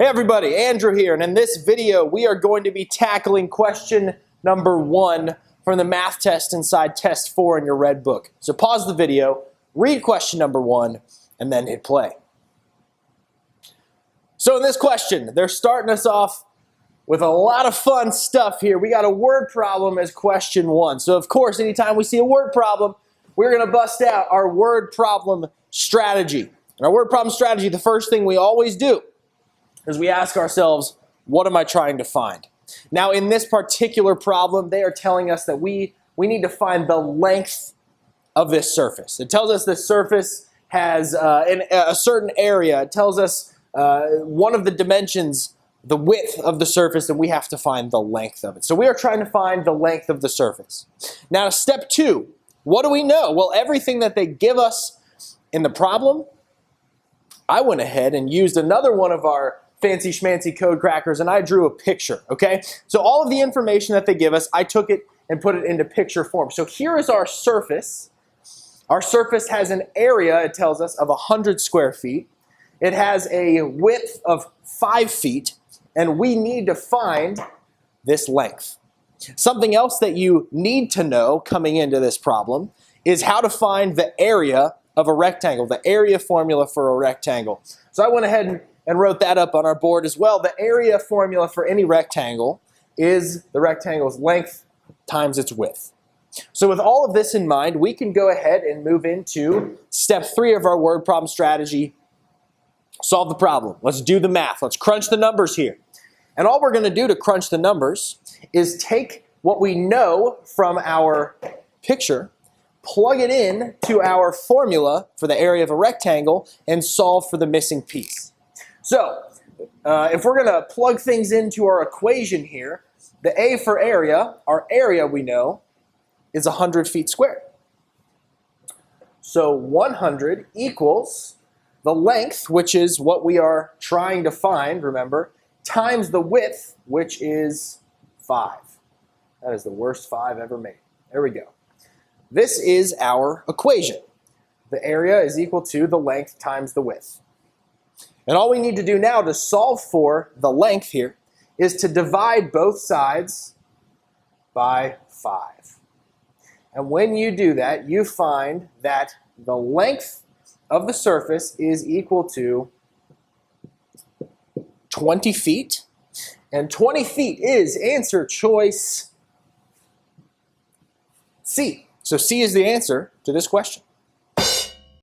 Hey everybody, Andrew here, and in this video we are going to be tackling question number 1 from the math test inside test 4 in your red book. So pause the video, read question number 1, and then hit play. So in this question, they're starting us off with a lot of fun stuff here. We got a word problem as question 1. So of course, anytime we see a word problem, we're going to bust out our word problem strategy. And our word problem strategy, the first thing we always do is we ask ourselves, what am I trying to find? Now in this particular problem, they are telling us that we need to find the length of this surface. It tells us this surface has a certain area. It tells us one of the dimensions, the width of the surface, and we have to find the length of it. So we are trying to find the length of the surface. Now step 2, what do we know? Well, everything that they give us in the problem, I went ahead and used another one of our fancy schmancy code crackers and I drew a picture, okay? So all of the information that they give us, I took it and put it into picture form. So here is our surface. Our surface has an area, it tells us, of 100 square feet. It has a width of 5 feet, and we need to find this length. Something else that you need to know coming into this problem is how to find the area of a rectangle, the area formula for a rectangle. So I went ahead and wrote that up on our board as well. The area formula for any rectangle is the rectangle's length times its width. So with all of this in mind, we can go ahead and move into step 3 of our word problem strategy. Solve the problem. Let's do the math. Let's crunch the numbers here. And all we're going to do to crunch the numbers is take what we know from our picture, plug it in to our formula for the area of a rectangle, and solve for the missing piece. So, if we're going to plug things into our equation here, the A for area, our area we know, is 100 feet squared. So 100 equals the length, which is what we are trying to find, remember, times the width, which is 5. That is the worst 5 ever made. There we go. This is our equation. The area is equal to the length times the width. And all we need to do now to solve for the length here is to divide both sides by 5. And when you do that, you find that the length of the surface is equal to 20 feet. And 20 feet is answer choice C. So C is the answer to this question.